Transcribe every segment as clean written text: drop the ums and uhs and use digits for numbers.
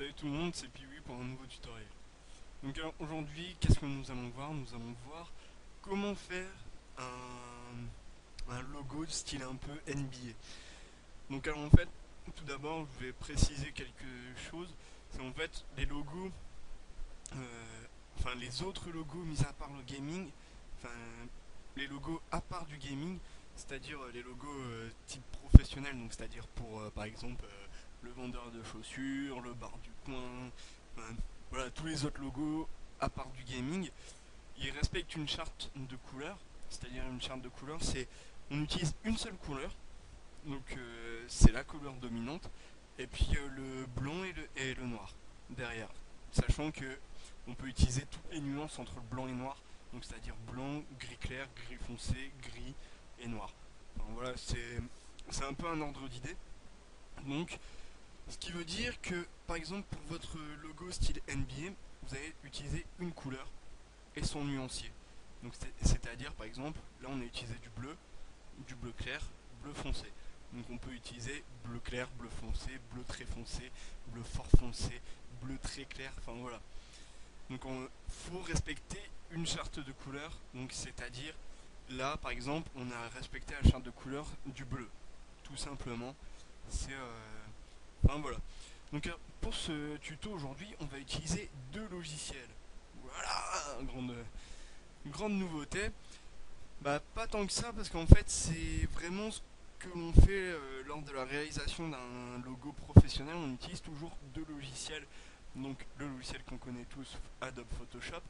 Salut tout le monde, c'est Piwi pour un nouveau tutoriel. Donc alors aujourd'hui, qu'est-ce que nous allons voir? Nous allons voir comment faire un logo de style un peu NBA. Donc alors en fait, tout d'abord, je vais préciser quelque chose. C'est en fait les logos, enfin les autres logos mis à part le gaming, enfin les logos à part du gaming, c'est-à-dire les logos type professionnel, donc c'est-à-dire pour par exemple le vendeur de chaussures, le bar du coin, enfin, voilà tous les autres logos à part du gaming, ils respectent une charte de couleurs, c'est-à-dire une charte de couleurs, c'est on utilise une seule couleur, donc c'est la couleur dominante, et puis le blanc et le noir derrière, sachant que on peut utiliser toutes les nuances entre le blanc et noir, donc c'est-à-dire blanc, gris clair, gris foncé, gris et noir. Enfin, voilà, c'est un peu un ordre d'idée. Donc, ce qui veut dire que, par exemple, pour votre logo style NBA, vous allez utiliser une couleur et son nuancier. Donc, c'est-à-dire, par exemple, là on a utilisé du bleu clair, bleu foncé. Donc on peut utiliser bleu clair, bleu foncé, bleu très foncé, bleu fort foncé, bleu très clair, enfin voilà. Donc il faut respecter une charte de couleur, donc c'est-à-dire là par exemple on a respecté la charte de couleur du bleu, tout simplement. C'est enfin voilà. Donc pour ce tuto aujourd'hui on va utiliser deux logiciels. Voilà, grande nouveauté. Bah pas tant que ça parce qu'en fait c'est vraiment ce que l'on fait lors de la réalisation d'un logo professionnel. On utilise toujours deux logiciels. Donc le logiciel qu'on connaît tous, Adobe Photoshop,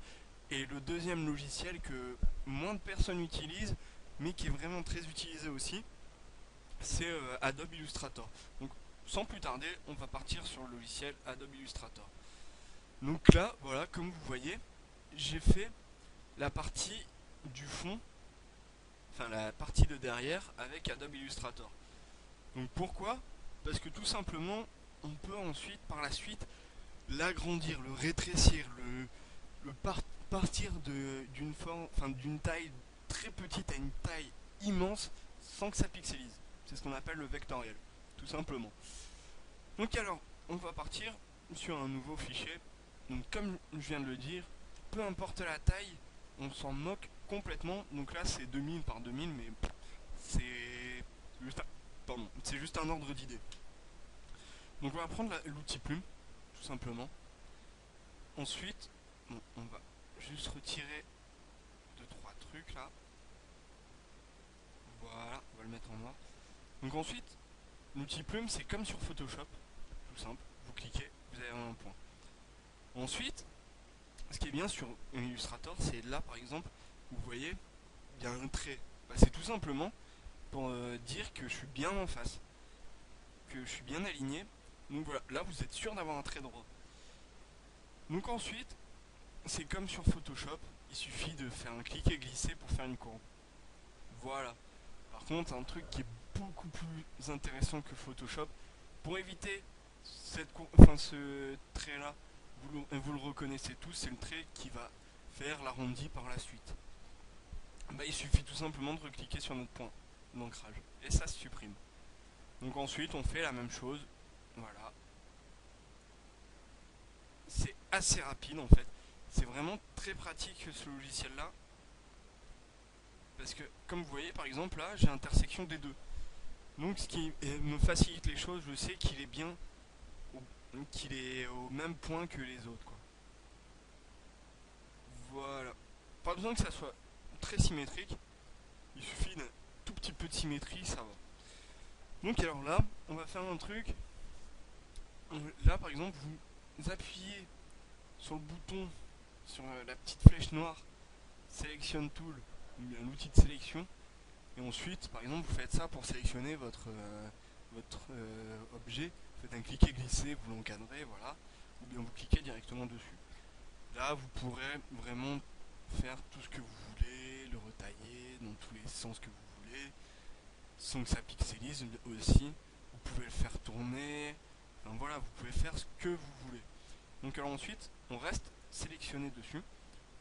et le deuxième logiciel que moins de personnes utilisent, mais qui est vraiment très utilisé aussi, c'est Adobe Illustrator. Donc sans plus tarder, on va partir sur le logiciel Adobe Illustrator. Donc là, voilà, comme vous voyez, j'ai fait la partie du fond, enfin la partie de derrière avec Adobe Illustrator. Donc pourquoi? Parce que tout simplement, on peut ensuite, par la suite, l'agrandir, le rétrécir, le partir d'une forme, enfin d'une taille très petite à une taille immense sans que ça pixelise. C'est ce qu'on appelle le vectoriel, tout simplement. Donc alors, on va partir sur un nouveau fichier. Donc comme je viens de le dire, peu importe la taille, on s'en moque complètement. Donc là c'est 2000 par 2000, mais c'est juste un, pardon, c'est juste un ordre d'idée. Donc on va prendre l'outil plume, tout simplement. Ensuite, bon, on va juste retirer deux trois trucs là. Voilà, on va le mettre en noir. Donc ensuite, l'outil plume c'est comme sur Photoshop, tout simple. Vous cliquez, vous avez un point. Ensuite, ce qui est bien sur Illustrator, c'est là par exemple, vous voyez, il y a un trait. Bah, c'est tout simplement pour dire que je suis bien en face, que je suis bien aligné. Donc voilà, là vous êtes sûr d'avoir un trait droit. Donc ensuite, c'est comme sur Photoshop, il suffit de faire un cliquer glisser pour faire une courbe. Voilà. Par contre, un truc qui est beaucoup plus intéressant que Photoshop, pour éviter enfin, ce trait-là, vous le reconnaissez tous, c'est le trait qui va faire l'arrondi par la suite. Bah, il suffit tout simplement de recliquer sur notre point d'ancrage et ça se supprime. Donc ensuite, on fait la même chose. Voilà. C'est assez rapide en fait. C'est vraiment très pratique ce logiciel-là. Parce que, comme vous voyez, par exemple, là, j'ai intersection des deux. Donc, ce qui me facilite les choses, je sais qu'il est bien, qu'il est au même point que les autres, quoi. Voilà. Pas besoin que ça soit très symétrique. Il suffit d'un tout petit peu de symétrie, ça va. Donc, alors là, on va faire un truc. Là, par exemple, vous appuyez sur le bouton, sur la petite flèche noire, Selection Tool, ou bien l'outil de sélection. Et ensuite, par exemple, vous faites ça pour sélectionner votre objet. Vous faites un cliquer glisser, vous l'encadrez, voilà. Ou bien vous cliquez directement dessus. Là, vous pourrez vraiment faire tout ce que vous voulez, le retailler dans tous les sens que vous voulez, sans que ça pixelise aussi. Vous pouvez le faire tourner. Enfin voilà, vous pouvez faire ce que vous voulez. Donc alors ensuite, on reste sélectionné dessus.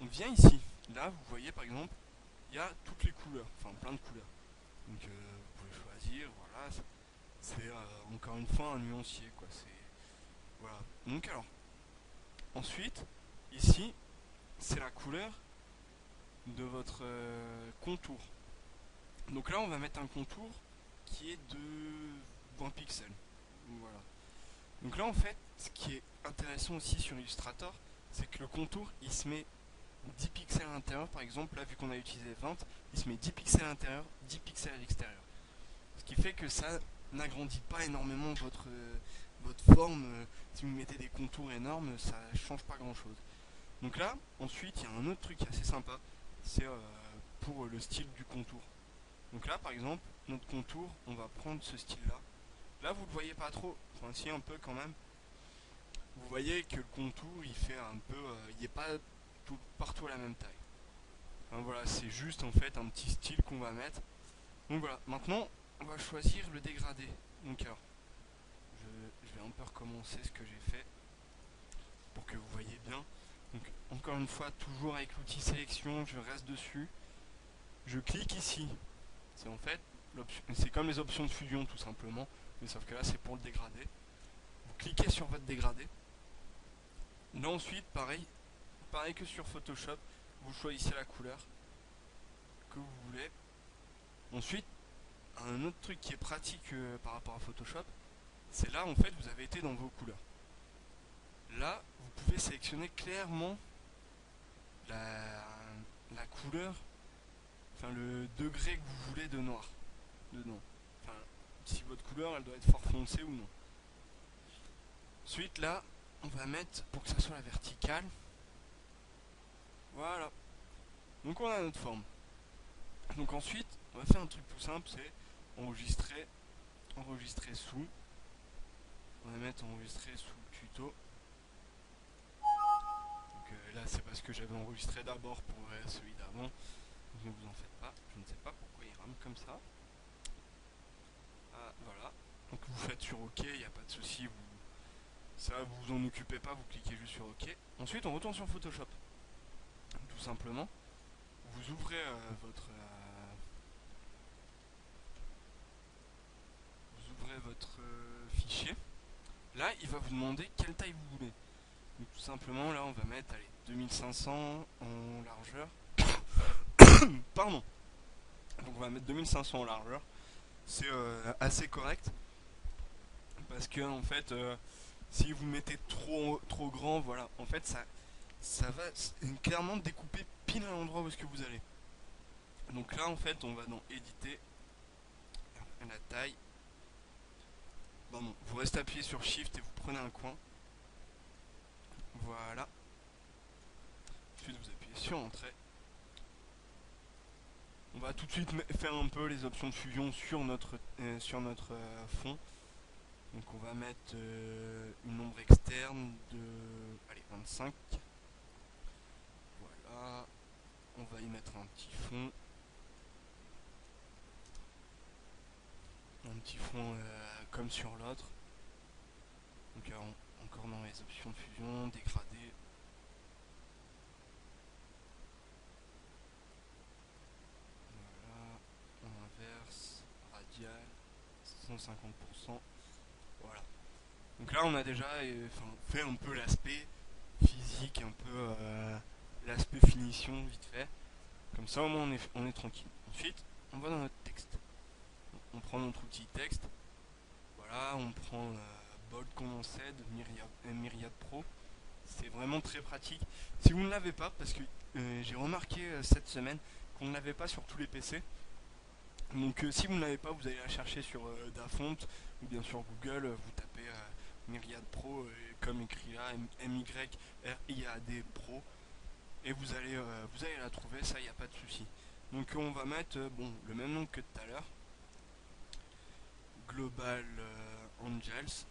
On vient ici. Là, vous voyez par exemple, il y a toutes les couleurs, enfin plein de couleurs. Donc vous pouvez choisir, voilà. C'est encore une fois un nuancier, quoi. C'est voilà. Donc alors, ensuite, ici, c'est la couleur de votre contour. Donc là, on va mettre un contour qui est de 20 pixels. Voilà. Donc là, en fait, ce qui est intéressant aussi sur Illustrator, c'est que le contour, il se met 10 pixels à l'intérieur. Par exemple, là, vu qu'on a utilisé 20, il se met 10 pixels à l'intérieur, 10 pixels à l'extérieur. Ce qui fait que ça n'agrandit pas énormément votre forme. Si vous mettez des contours énormes, ça change pas grand chose. Donc là, ensuite, il y a un autre truc assez sympa, c'est pour le style du contour. Donc là, par exemple, notre contour, on va prendre ce style-là. Là, vous le voyez pas trop, enfin si un peu quand même. Vous voyez que le contour, il fait un peu, il n'est pas tout, partout à la même taille. Enfin, voilà, c'est juste en fait un petit style qu'on va mettre. Donc voilà, maintenant, on va choisir le dégradé. Donc alors, je vais un peu recommencer ce que j'ai fait pour que vous voyez bien. Donc encore une fois, toujours avec l'outil sélection, je reste dessus. Je clique ici. C'est en fait, c'est comme les options de fusion tout simplement, mais sauf que là c'est pour le dégradé. Vous cliquez sur votre dégradé. Là ensuite, pareil que sur Photoshop, vous choisissez la couleur que vous voulez. Ensuite, un autre truc qui est pratique par rapport à Photoshop, c'est là en fait vous avez été dans vos couleurs. Là, vous pouvez sélectionner clairement la, la couleur, enfin le degré que vous voulez de noir dedans. Enfin, si votre couleur elle doit être fort foncée ou non. Ensuite là, on va mettre pour que ça soit la verticale. Voilà. Donc on a notre forme. Donc ensuite, on va faire un truc tout simple, c'est enregistrer sous. On va mettre enregistrer sous le tuto. Donc là c'est parce que j'avais enregistré d'abord pour celui d'avant. Donc ne vous en faites pas, je ne sais pas pourquoi il rame comme ça. Ah voilà. Donc vous faites sur OK, il n'y a pas de souci, ça vous vous en occupez pas, vous cliquez juste sur OK. Ensuite on retourne sur Photoshop. Tout simplement. Vous ouvrez votre fichier. Là, il va vous demander quelle taille vous voulez. Donc, tout simplement, là, on va mettre allez, 2500 en largeur. Pardon. Donc, on va mettre 2500 en largeur. C'est assez correct. Parce que, en fait, si vous mettez trop grand, voilà, en fait, ça va clairement découper pile à l'endroit où est-ce que vous allez. Donc là, en fait, on va dans éditer la taille. Bon, vous restez appuyé sur Shift et vous prenez un coin. Voilà. Ensuite, vous appuyez sur Entrée. On va tout de suite faire un peu les options de fusion sur notre fond. Donc on va mettre une ombre externe de allez, 25. Voilà. On va y mettre un petit fond. Un petit fond comme sur l'autre. Donc encore dans les options de fusion, dégradé. Voilà. On inverse, radial, 150%. Voilà. Donc là on a déjà fait un peu l'aspect physique, un peu l'aspect finition vite fait. Comme ça au moins on est tranquille. Ensuite on va dans notre texte. On prend notre outil texte. Voilà, on prend Bold Condensed, Myriad Pro. C'est vraiment très pratique. Si vous ne l'avez pas, parce que j'ai remarqué cette semaine qu'on ne l'avait pas sur tous les PC. Donc si vous ne l'avez pas, vous allez la chercher sur Dafont ou bien sur Google, vous tapez Myriad Pro comme écrit là, MYRIAD Pro, et vous allez la trouver, ça il n'y a pas de souci. Donc on va mettre bon, le même nom que tout à l'heure, Global Angels.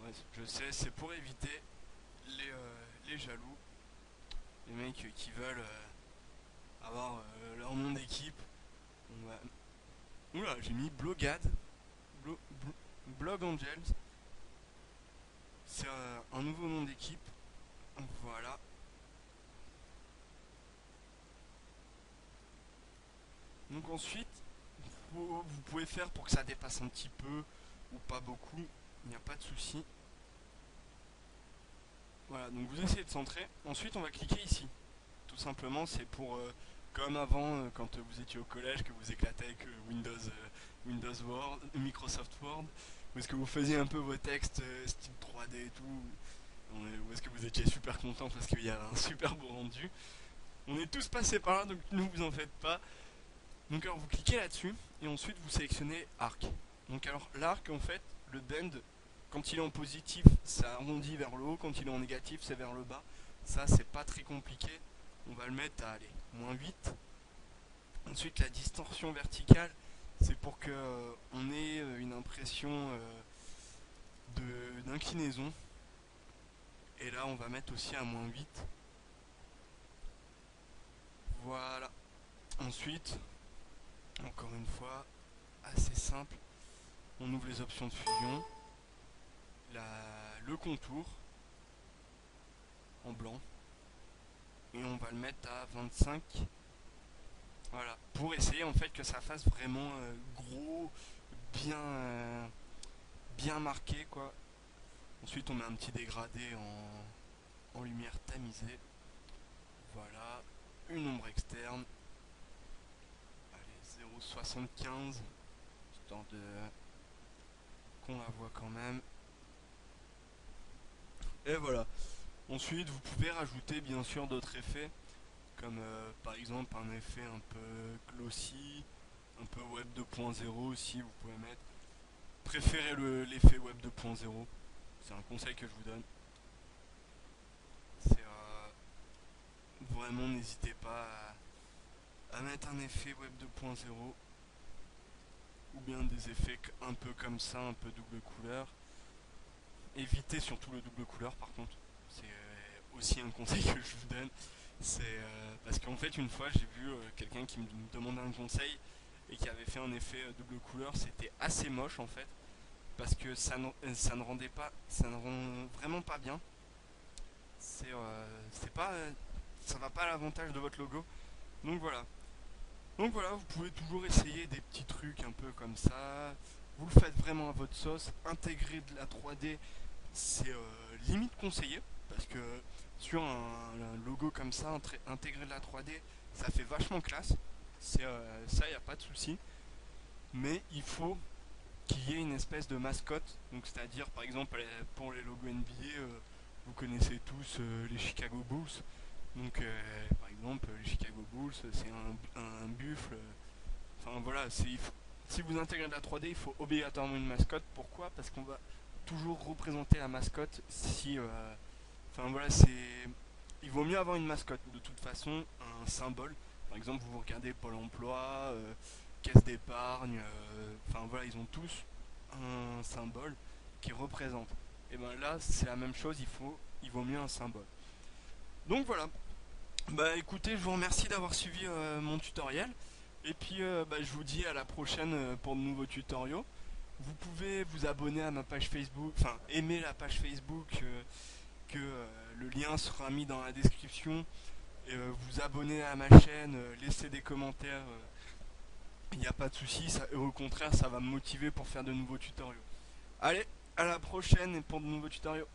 Ouais, je sais, c'est pour éviter les jaloux, les mecs qui veulent avoir leur nom d'équipe. On va... Oula, j'ai mis Blogad, Blog Angels. C'est un nouveau nom d'équipe. Voilà. Donc ensuite, vous pouvez faire pour que ça dépasse un petit peu ou pas beaucoup. Il n'y a pas de souci. Voilà, donc vous essayez de centrer. Ensuite, on va cliquer ici. Tout simplement, c'est pour, comme avant, quand vous étiez au collège, que vous éclatez avec Windows Word, Microsoft Word, où est-ce que vous faisiez un peu vos textes style 3D et tout, où est-ce que vous étiez super content parce qu'il y avait un super beau rendu. On est tous passés par là, donc ne vous en faites pas. Donc alors vous cliquez là-dessus et ensuite vous sélectionnez arc. Donc alors l'arc en fait, le bend, quand il est en positif, ça arrondit vers le haut, quand il est en négatif, c'est vers le bas. Ça c'est pas très compliqué. On va le mettre à aller, -8. Ensuite la distorsion verticale, c'est pour que on ait une impression d'inclinaison. Et là on va mettre aussi à -8. Voilà. Ensuite, encore une fois, assez simple. On ouvre les options de fusion, le contour en blanc et on va le mettre à 25. Voilà, pour essayer en fait que ça fasse vraiment gros, bien, bien marqué quoi. Ensuite on met un petit dégradé en lumière tamisée. Voilà, une ombre externe. Allez, 0,75 histoire de qu'on la voit quand même. Et voilà. Ensuite, vous pouvez rajouter bien sûr d'autres effets, comme par exemple un effet un peu glossy, un peu web 2.0 aussi, vous pouvez mettre. Préférez l'effet web 2.0, c'est un conseil que je vous donne. C'est vraiment, n'hésitez pas à mettre un effet web 2.0 ou bien des effets un peu comme ça, un peu double couleur. Évitez surtout le double couleur par contre, c'est aussi un conseil que je vous donne. C'est parce qu'en fait une fois j'ai vu quelqu'un qui me demandait un conseil et qui avait fait un effet double couleur, c'était assez moche en fait parce que ça ne rendait pas, ça ne rend vraiment pas bien. C'est pas, ça va pas à l'avantage de votre logo. Donc voilà. Donc voilà, vous pouvez toujours essayer des petits trucs un peu comme ça. Vous le faites vraiment à votre sauce. Intégrer de la 3D, c'est limite conseillé parce que sur un logo comme ça, intégrer de la 3D, ça fait vachement classe. Ça, il n'y a pas de souci. Mais il faut qu'il y ait une espèce de mascotte. Donc c'est-à-dire par exemple pour les logos NBA, vous connaissez tous les Chicago Bulls. Donc par exemple les Chicago Bulls, c'est un buffle. Enfin voilà, si vous intégrez de la 3D, il faut obligatoirement une mascotte. Pourquoi? Parce qu'on va toujours représenter la mascotte si enfin voilà, il vaut mieux avoir une mascotte de toute façon, un symbole. Par exemple, vous regardez Pôle Emploi, Caisse d'épargne, enfin voilà, ils ont tous un symbole qui représente. Et ben là, c'est la même chose, il vaut mieux un symbole. Donc voilà. Bah écoutez, je vous remercie d'avoir suivi mon tutoriel. Et puis bah, je vous dis à la prochaine pour de nouveaux tutoriaux. Vous pouvez vous abonner à ma page Facebook, enfin aimer la page Facebook, que le lien sera mis dans la description. Et vous abonner à ma chaîne, laisser des commentaires, il n'y a pas de souci, au contraire ça va me motiver pour faire de nouveaux tutoriaux. Allez, à la prochaine pour de nouveaux tutoriaux.